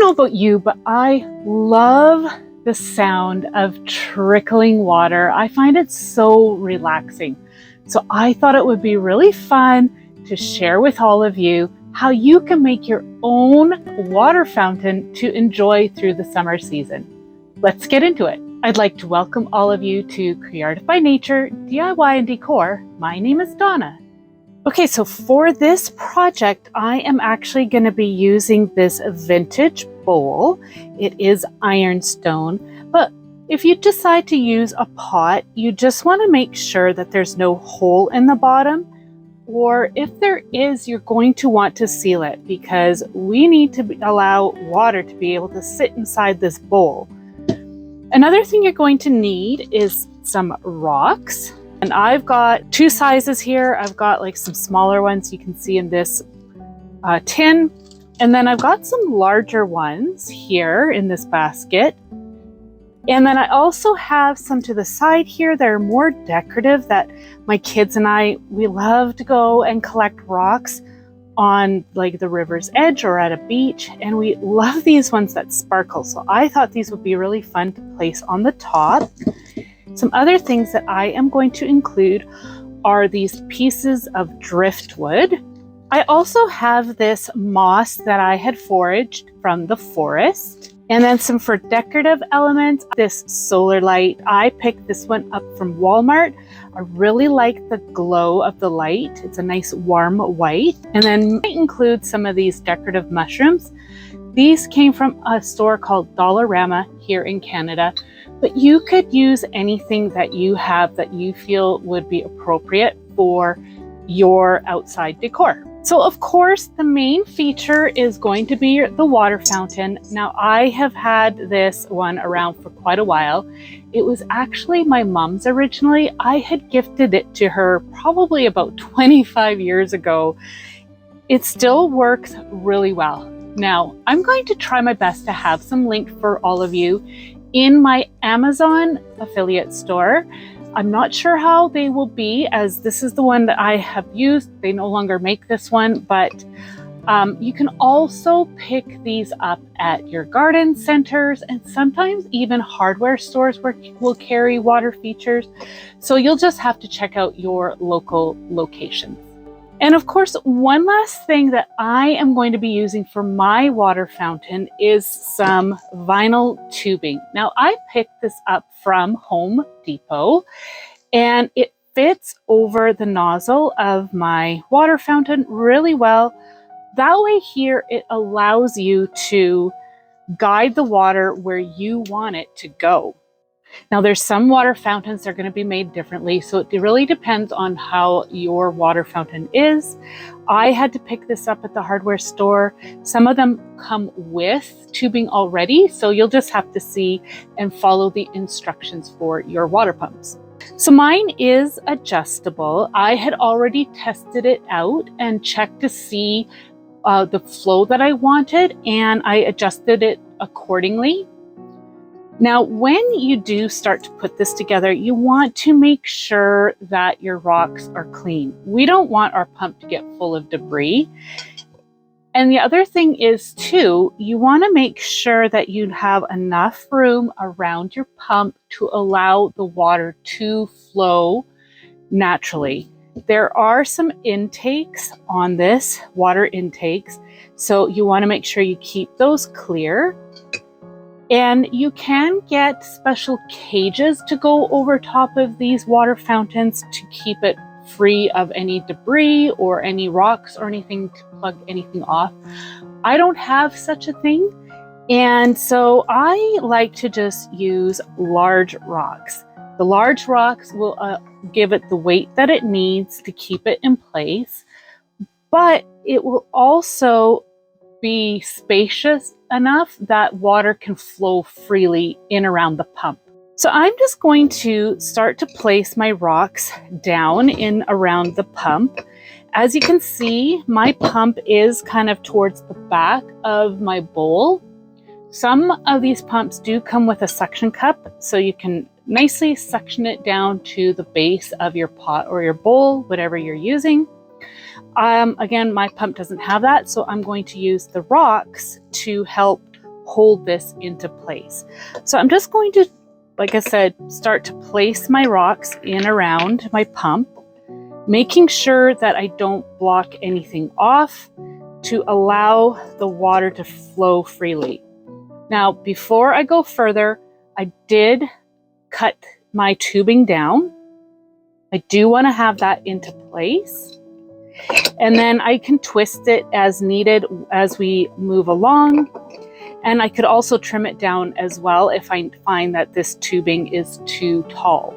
know about you, but I love the sound of trickling water. I find it so relaxing. So I thought it would be really fun to share with all of you how you can make your own water fountain to enjoy through the summer season. Let's get into it. I'd like to welcome all of you to CreArtive by Nature, DIY and Decor. My name is Donna. Okay, so for this project, I am actually going to be using this vintage bowl. It is ironstone, but if you decide to use a pot, you just want to make sure that there's no hole in the bottom, or if there is, you're going to want to seal it because we need to allow water to be able to sit inside this bowl. Another thing you're going to need is some rocks. And I've got two sizes here. I've got like some smaller ones you can see in this tin. And then I've got some larger ones here in this basket. And then I also have some to the side here that are more decorative that my kids and I, we love to go and collect rocks on like the river's edge or at a beach. And we love these ones that sparkle. So I thought these would be really fun to place on the top. Some other things that I am going to include are these pieces of driftwood. I also have this moss that I had foraged from the forest. And then some for decorative elements, this solar light. I picked this one up from Walmart. I really like the glow of the light. It's a nice warm white. And then I include some of these decorative mushrooms. These came from a store called Dollarama here in Canada. But you could use anything that you have that you feel would be appropriate for your outside decor. So of course, the main feature is going to be the water fountain. Now I have had this one around for quite a while. It was actually my mom's originally. I had gifted it to her probably about 25 years ago. It still works really well. Now I'm going to try my best to have some linked for all of you in my Amazon affiliate store. I'm not sure how they will be, as this is the one that I have used. They no longer make this one, but you can also pick these up at your garden centers and sometimes even hardware stores will carry water features. So you'll just have to check out your local locations. And of course, one last thing that I am going to be using for my water fountain is some vinyl tubing. Now, I picked this up from Home Depot and it fits over the nozzle of my water fountain really well. That way here, it allows you to guide the water where you want it to go. Now there's some water fountains that are going to be made differently, so it really depends on how your water fountain is. I had to pick this up at the hardware store. Some of them come with tubing already, so you'll just have to see and follow the instructions for your water pumps. So mine is adjustable. I had already tested it out and checked to see the flow that I wanted, and I adjusted it accordingly. Now, when you do start to put this together, you want to make sure that your rocks are clean. We don't want our pump to get full of debris. And the other thing is too, you want to make sure that you have enough room around your pump to allow the water to flow naturally. There are some intakes on this, water intakes, so you want to make sure you keep those clear. And you can get special cages to go over top of these water fountains to keep it free of any debris or any rocks or anything to plug anything off. I don't have such a thing. And so I like to just use large rocks. The large rocks will give it the weight that it needs to keep it in place, but it will also be spacious enough that water can flow freely in around the pump. So I'm just going to start to place my rocks down in around the pump. As you can see, my pump is kind of towards the back of my bowl. Some of these pumps do come with a suction cup, so you can nicely suction it down to the base of your pot or your bowl, whatever you're using. Again, my pump doesn't have that, so I'm going to use the rocks to help hold this into place. So I'm just going to, like I said, start to place my rocks in around my pump, making sure that I don't block anything off to allow the water to flow freely. Now, before I go further, I did cut my tubing down. I do want to have that into place. And then I can twist it as needed as we move along. And I could also trim it down as well if I find that this tubing is too tall.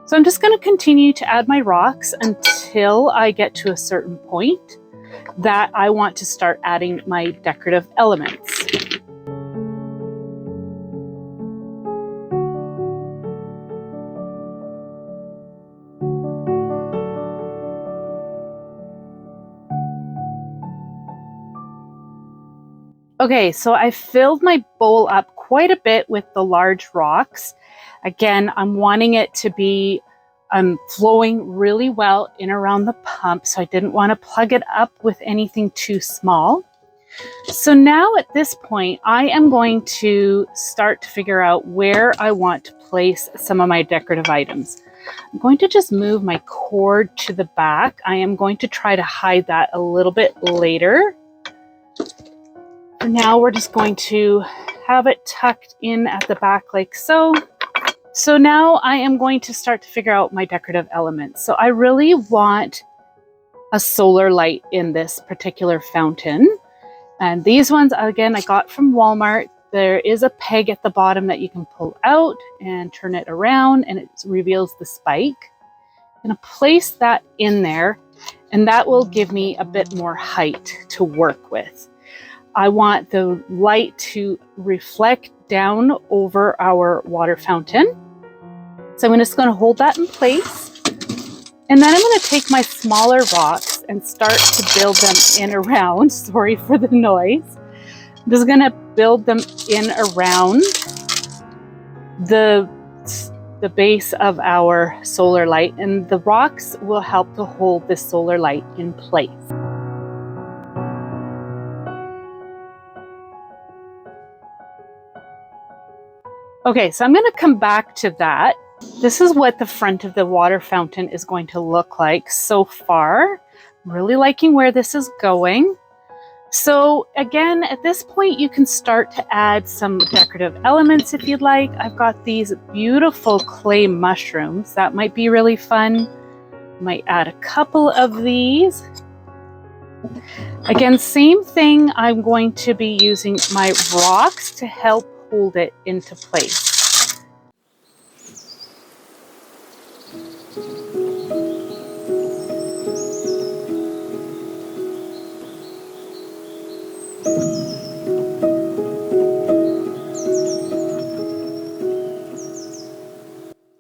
So I'm just going to continue to add my rocks until I get to a certain point that I want to start adding my decorative elements. Okay, so I filled my bowl up quite a bit with the large rocks. Again, I'm wanting it to be flowing really well in around the pump, so I didn't want to plug it up with anything too small. So now at this point, I am going to start to figure out where I want to place some of my decorative items. I'm going to just move my cord to the back. I am going to try to hide that a little bit later. For now, we're just going to have it tucked in at the back like so. So now I am going to start to figure out my decorative elements. So I really want a solar light in this particular fountain. And these ones, again, I got from Walmart. There is a peg at the bottom that you can pull out and turn it around, and it reveals the spike. I'm going to place that in there, and that will give me a bit more height to work with. I want the light to reflect down over our water fountain. So I'm just going to hold that in place. And then I'm going to take my smaller rocks and start to build them in around. Sorry for the noise. I'm just going to build them in around the base of our solar light. And the rocks will help to hold this solar light in place. Okay, so I'm going to come back to that. This is what the front of the water fountain is going to look like so far. I'm really liking where this is going. So again, at this point, you can start to add some decorative elements if you'd like. I've got these beautiful clay mushrooms. That might be really fun. Might add a couple of these. Again, same thing. I'm going to be using my rocks to help hold it into place.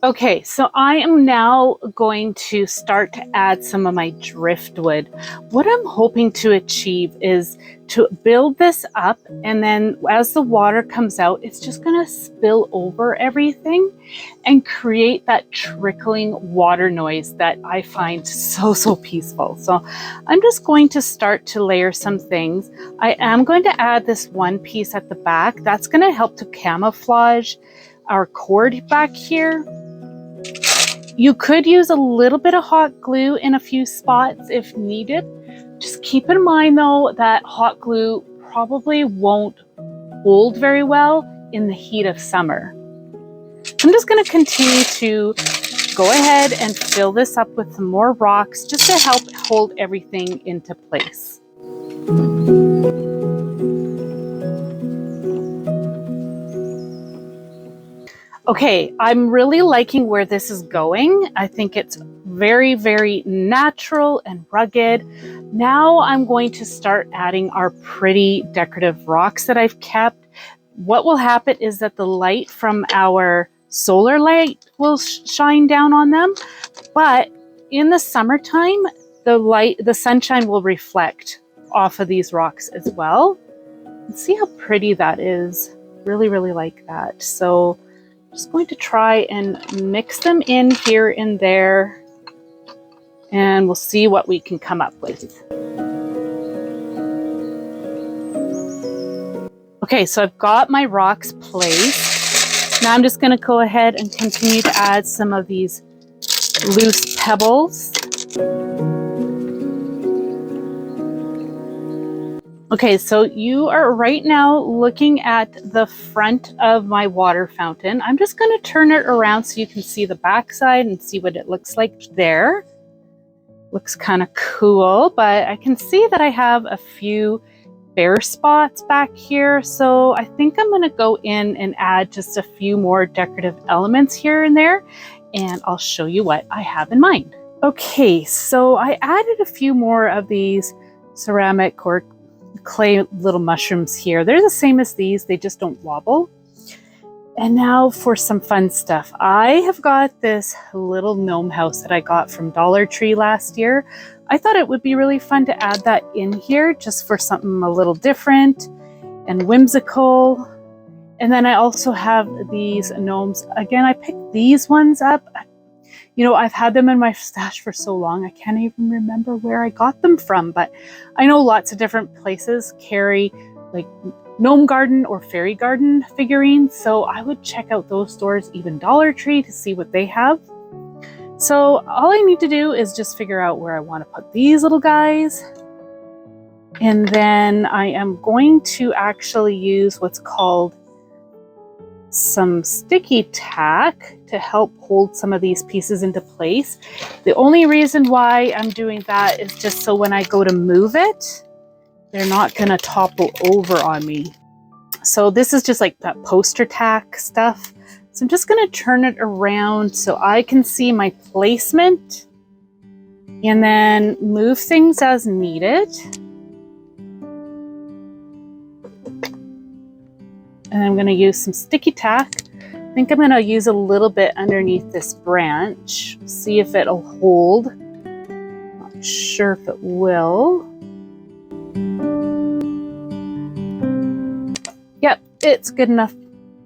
Okay, so I am now going to start to add some of my driftwood. What I'm hoping to achieve is to build this up, and then as the water comes out, it's just going to spill over everything and create that trickling water noise that I find so peaceful. So I'm just going to start to layer some things. I am going to add this one piece at the back. That's going to help to camouflage our cord back here. You could use a little bit of hot glue in a few spots if needed. Just keep in mind though that hot glue probably won't hold very well in the heat of summer. I'm just going to continue to go ahead and fill this up with some more rocks just to help hold everything into place. Okay, I'm really liking where this is going. I think it's very natural and rugged. Now I'm going to start adding our pretty decorative rocks that I've kept. What will happen is that the light from our solar light will shine down on them, but in the summertime, the sunshine will reflect off of these rocks as well. And see how pretty that is. Really like that. So just going to try and mix them in here and there, and we'll see what we can come up with. Okay, so I've got my rocks placed. Now I'm just going to go ahead and continue to add some of these loose pebbles. Okay, so you are right now looking at the front of my water fountain. I'm just going to turn it around so you can see the backside and see what it looks like there. Looks kind of cool, but I can see that I have a few bare spots back here. So I think I'm going to go in and add just a few more decorative elements here and there, and I'll show you what I have in mind. Okay, so I added a few more of these ceramic or clay little mushrooms here. They're the same as these, they just don't wobble. And now for some fun stuff. I have got this little gnome house that I got from Dollar Tree last year. I thought it would be really fun to add that in here just for something a little different and whimsical. And then I also have these gnomes. Again, I picked these ones up. You know, I've had them in my stash for so long, I can't even remember where I got them from, but I know lots of different places carry like gnome garden or fairy garden figurines, so I would check out those stores, even Dollar Tree, to see what they have. So all I need to do is just figure out where I want to put these little guys. And then I am going to actually use what's called some sticky tack to help hold some of these pieces into place. The only reason why I'm doing that is just so when I go to move it, they're not going to topple over on me. So this is just like that poster tack stuff. So I'm just going to turn it around so I can see my placement and then move things as needed. And I'm going to use some sticky tack. I think I'm going to use a little bit underneath this branch. See if it'll hold. Not sure if it will. Yep, it's good enough.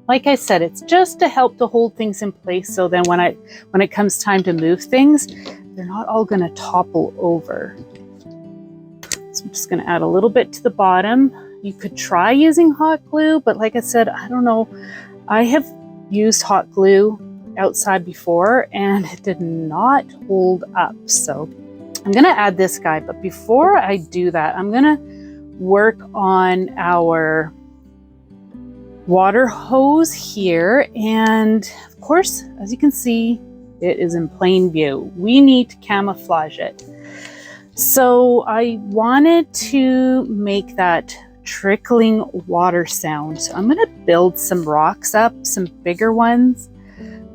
Like I said, it's just to help to hold things in place, so then when it comes time to move things, they're not all going to topple over. So I'm just going to add a little bit to the bottom. You could try using hot glue, but like I said, I don't know. I have used hot glue outside before and it did not hold up. So I'm going to add this guy, but before I do that, I'm going to work on our water hose here. And of course, as you can see, it is in plain view. We need to camouflage it. So I wanted to make that trickling water sound. So I'm going to build some rocks up, some bigger ones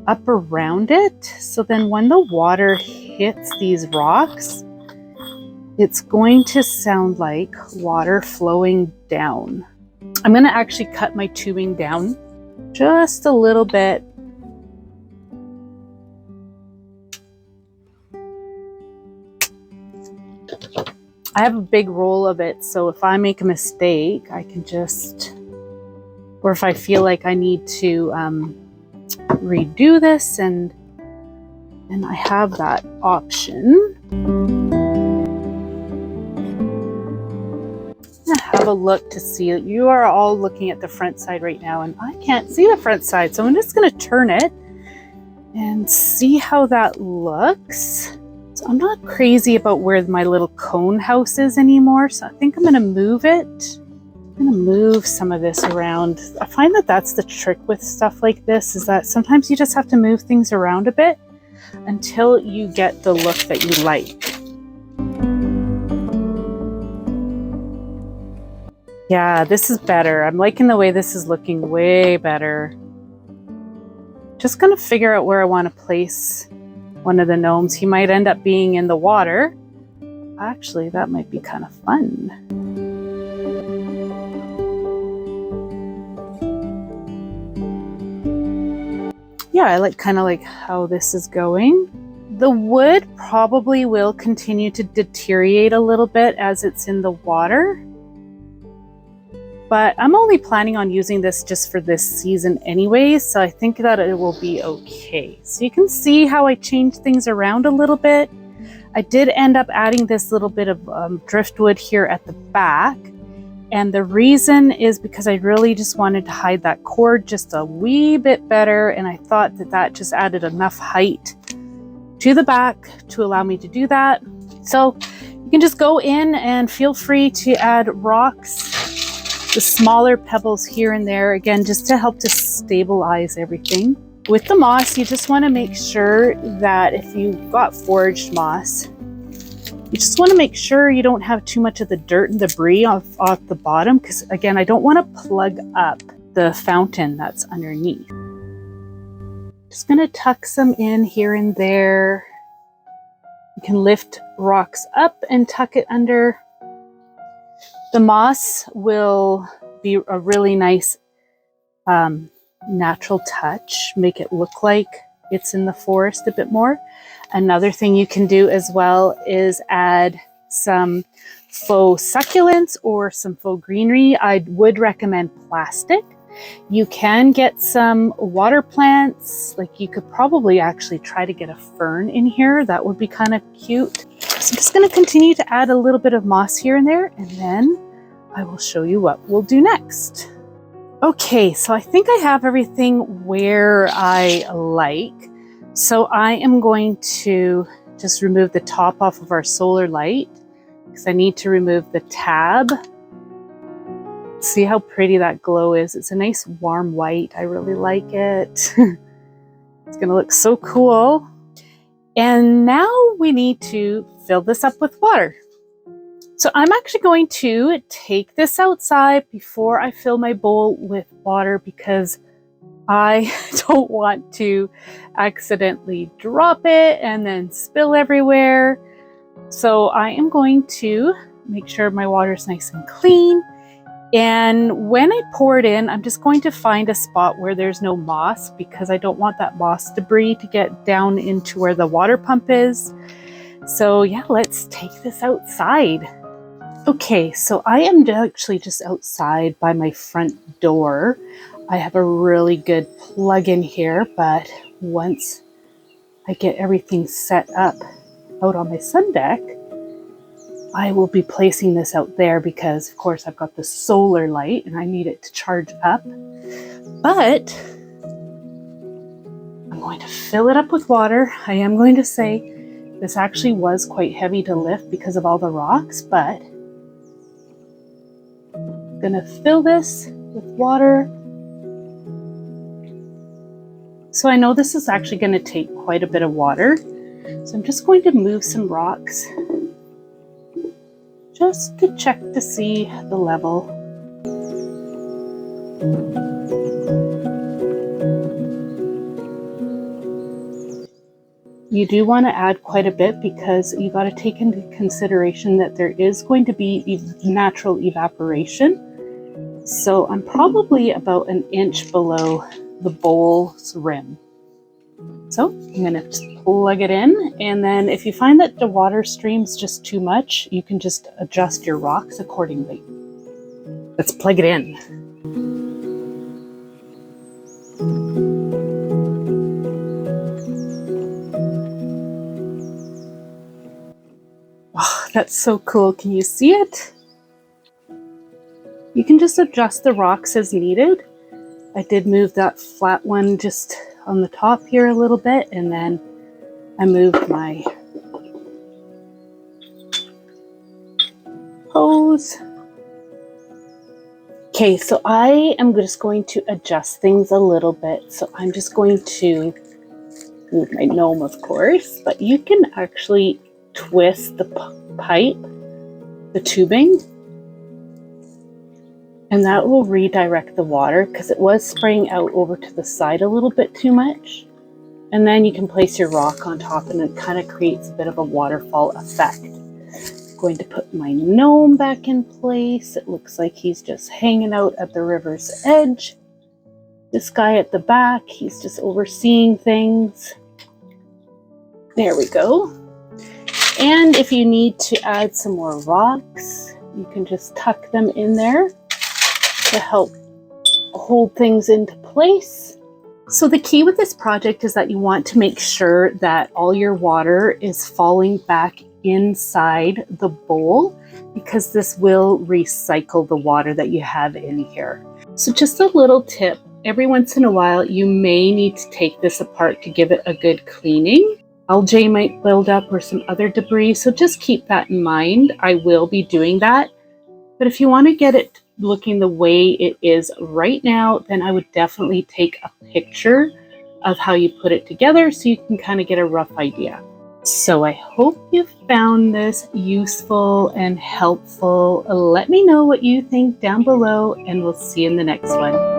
up around it. So then when the water hits these rocks, it's going to sound like water flowing down. I'm going to actually cut my tubing down just a little bit. I have a big roll of it, so if I make a mistake, I can just, or if I feel like I need to redo this, and I have that option. Have a look to see. You are all looking at the front side right now, and I can't see the front side, so I'm just going to turn it and see how that looks. So I'm not crazy about where my little cone house is anymore, so I think I'm going to move it. I'm going to move some of this around. I find that that's the trick with stuff like this, is that sometimes you just have to move things around a bit until you get the look that you like. Yeah, this is better. I'm liking the way this is looking way better. Just gonna figure out where I want to place one of the gnomes. He might end up being in the water. Actually, that might be kind of fun. Yeah, I kind of like how this is going. The wood probably will continue to deteriorate a little bit as it's in the water. But I'm only planning on using this just for this season anyway, so I think that it will be okay. So you can see how I changed things around a little bit. I did end up adding this little bit of driftwood here at the back. And the reason is because I really just wanted to hide that cord just a wee bit better, and I thought that that just added enough height to the back to allow me to do that. So you can just go in and feel free to add rocks, the smaller pebbles here and there, again, just to help to stabilize everything. With the moss, you just want to make sure that if you've got foraged moss, you just want to make sure you don't have too much of the dirt and debris off the bottom, because again, I don't want to plug up the fountain that's underneath. Just going to tuck some in here and there. You can lift rocks up and tuck it under. The moss will be a really nice natural touch, make it look like it's in the forest a bit more. Another thing you can do as well is add some faux succulents or some faux greenery. I would recommend plastic. You can get some water plants, like you could probably actually try to get a fern in here. That would be kind of cute. So I'm just going to continue to add a little bit of moss here and there, and then I will show you what we'll do next. Okay, so I think I have everything where I like. So I am going to just remove the top off of our solar light because I need to remove the tab. See how pretty that glow is. It's a nice warm white. I really like it. It's gonna look so cool. And now we need to fill this up with water. So I'm actually going to take this outside before I fill my bowl with water because I don't want to accidentally drop it and then spill everywhere. So I am going to make sure my water is nice and clean. And when I pour it in, I'm just going to find a spot where there's no moss because I don't want that moss debris to get down into where the water pump is. So yeah, let's take this outside. Okay, so I am actually just outside by my front door. I have a really good plug-in here, but once I get everything set up out on my sun deck, I will be placing this out there because, of course, I've got the solar light and I need it to charge up. But I'm going to fill it up with water. I am going to say this actually was quite heavy to lift because of all the rocks, but I'm going to fill this with water. So I know this is actually going to take quite a bit of water. So I'm just going to move some rocks just to check to see the level. You do want to add quite a bit because you got to take into consideration that there is going to be natural evaporation. So I'm probably about an inch below the bowl's rim. So I'm going to just plug it in, and then if you find that the water stream's just too much, you can just adjust your rocks accordingly. Let's plug it in. Wow, that's so cool. Can you see it? You can just adjust the rocks as needed. I did move that flat one just on the top here a little bit, and then I moved my hose. Okay, so I am just going to adjust things a little bit. So I'm just going to move my gnome, of course, but you can actually twist the pipe, the tubing, and that will redirect the water because it was spraying out over to the side a little bit too much. And then you can place your rock on top and it kind of creates a bit of a waterfall effect. I'm going to put my gnome back in place. It looks like he's just hanging out at the river's edge. This guy at the back, he's just overseeing things. There we go. And if you need to add some more rocks, you can just tuck them in there to help hold things into place. So the key with this project is that you want to make sure that all your water is falling back inside the bowl because this will recycle the water that you have in here. So just a little tip, every once in a while you may need to take this apart to give it a good cleaning. Algae might build up or some other debris, so just keep that in mind. I will be doing that. But if you want to get it looking the way it is right now, then I would definitely take a picture of how you put it together so you can kind of get a rough idea. So I hope you found this useful and helpful. Let me know what you think down below, and we'll see you in the next one.